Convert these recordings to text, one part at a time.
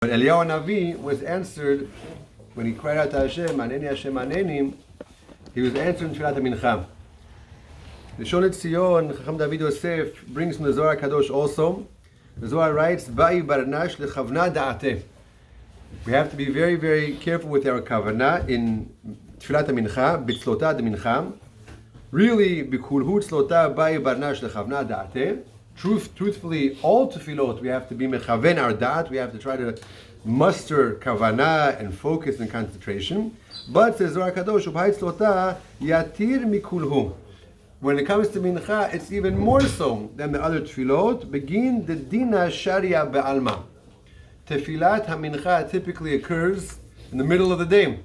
But Eliyahu Navi was answered when he cried out to Hashem, Aneni Hashem Aneni, he was answered in Tfilat Mincha. The Shon Tzion, Chacham David Yosef, brings from the Zohar Kadosh also. The Zohar writes, Ba'i barnash lechavna da'ateh. We have to be very, very careful with our kavanah in Tfilat Mincha, bitzlota de Mincha. Really, bikulhu tzlota ba'i barnash lechavna da'ateh. Truthfully, all tefillot, we have to be mechaven our da'at, we have to try to muster kavanah and focus and concentration. But says Zohar Kadosh, ubhai tzlota yatir mikulhu. When it comes to mincha, it's even more so than the other tefillot. Begin the dina sharia be'alma. Tefillat ha-mincha typically occurs in the middle of the day.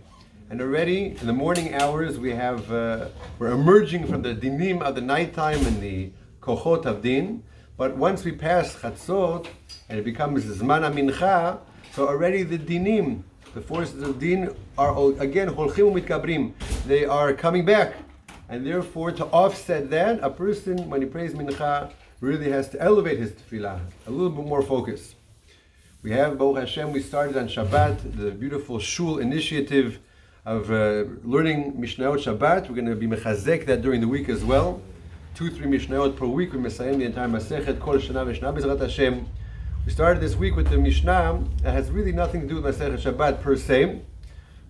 And already in the morning hours we're emerging from the dinim of the nighttime and the kochot of din. But once we pass chatzot and it becomes zman ha-mincha, so already the dinim, the forces of din are again holchim u'mitkabrim. They are coming back. And therefore, to offset that, a person, when he prays mincha, really has to elevate his tefillah, a little bit more focus. We have, Baruch Hashem, we started on Shabbat, the beautiful shul initiative of learning Mishnayot Shabbat. We're going to be mechazek that during the week as well. 2-3 Mishnayot per week. We mesayim the entire Masechet, Kol Shana V'Shana B'Ezrat Hashem. We started this week with the Mishnah that has really nothing to do with Masechet Shabbat per se.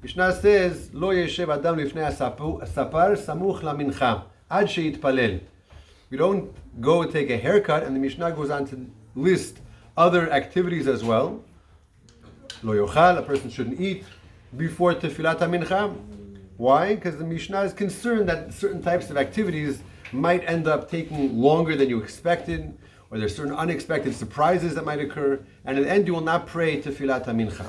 Mishnah says, Lo yeshev adam lifnei asapar samuch lamincha ad sheitpalel. We don't go take a haircut, and the Mishnah goes on to list other activities as well. Lo yochal, a person shouldn't eat before tefilat mincha. Why? Because the Mishnah is concerned that certain types of activities might end up taking longer than you expected, or there's certain unexpected surprises that might occur, and in the end you will not pray tefilat mincha.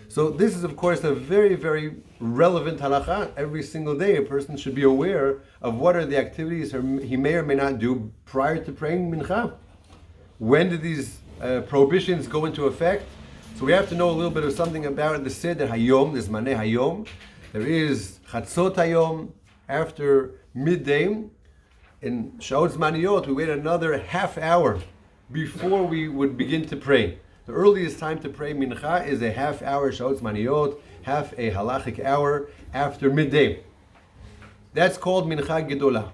So this is, of course, a very, very relevant halakha. Every single day, a person should be aware of what are the activities he may or may not do prior to praying mincha. When did these prohibitions go into effect? So we have to know a little bit of something about the Seder Hayom, the Zmanei Hayom. There is Chatzot Hayom after midday. In Shaot Zmaniyot, we wait another half hour before we would begin to pray. The earliest time to pray mincha is a half hour Shaot Zmaniyot, half a halachic hour after midday. That's called mincha gedola.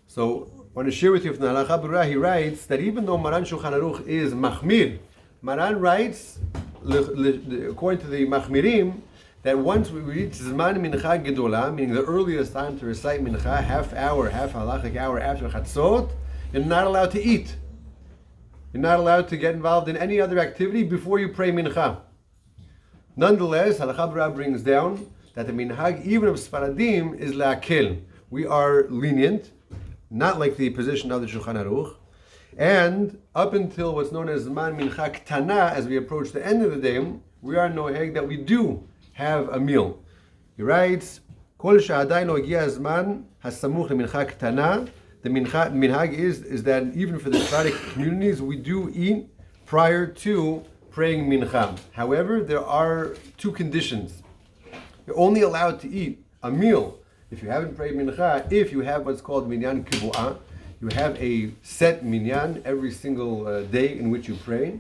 So I want to share with you from the Halacha Berurah, he writes that even though Maran Shulchan Aruch is machmir, Maran writes, according to the machmirim, that once we reach zman mincha gedola, meaning the earliest time to recite mincha, half hour, half halachic hour after chatzot, you're not allowed to eat. You're not allowed to get involved in any other activity before you pray mincha. Nonetheless, Halacha Berurah brings down that the minhag, even of Sfaradim, is la'akel. We are lenient, not like the position of the Shulchan Aruch. And up until what's known as Zman Mincha Ktana, as we approach the end of the day, we are noheg that we do have a meal. He writes, Kol she'adayin lo hagi'a zman hasamuch lemincha ktana. The minhag is that even for the Sephardic communities, we do eat prior to praying mincha. However, there are two conditions. You're only allowed to eat a meal if you haven't prayed mincha, if you have what's called minyan kivu'ah. You have a set minyan every single day in which you pray.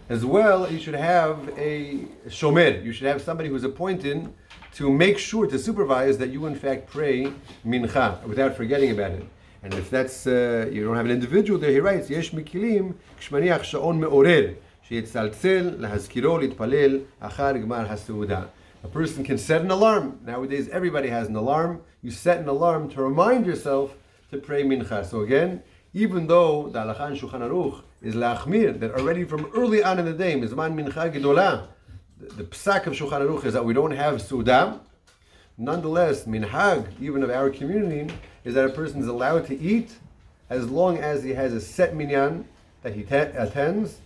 As well, you should have a shomer. You should have somebody who's appointed to make sure, to supervise that you in fact pray mincha without forgetting about it. And if that's, you don't have an individual there, he writes, Yesh mikilim kshmaniach sha'on me'orer, sheyitzaltzel lahazkiro litpalel achar gmar haseuda. A person can set an alarm. Nowadays, everybody has an alarm. You set an alarm to remind yourself to pray mincha. So again, even though the Halacha in Shulchan Aruch is la'achmir, that already from early on in the day, mizman mincha gedola, the psak of Shulchan Aruch is that we don't have suda. Nonetheless, minhag, even of our community, is that a person is allowed to eat as long as he has a set minyan that he attends,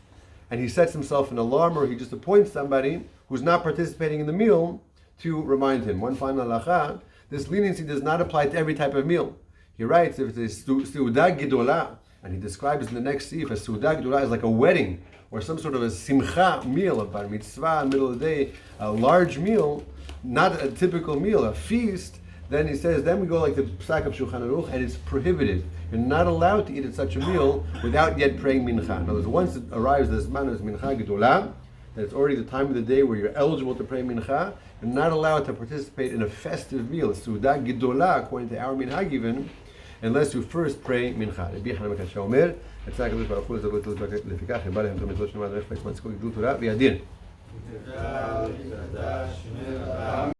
and he sets himself an alarm, or he just appoints somebody who's not participating in the meal to remind him. One final halacha, this leniency does not apply to every type of meal. He writes, if it's a suda gedola, and he describes in the next sif, a suda gedola is like a wedding, or some sort of a simcha meal, a bar mitzvah, middle of the day, a large meal, not a typical meal, a feast, then he says, then we go like the psak of Shulchan Aruch, and it's prohibited. You're not allowed to eat at such a meal without yet praying mincha. In other words, once it arrives the zman of mincha gedola, that it's already the time of the day where you're eligible to pray mincha, and not allowed to participate in a festive meal, a suda gidola, according to our minhag even, unless you first pray mincha. Rabbi Yochanan ben Zakkai אומר, יצא הקדוש ברוך הוא לזוגות לפיכך, יבא להם תום מצוות שמע דרך ויצמא ציבור גדול תורה וידין.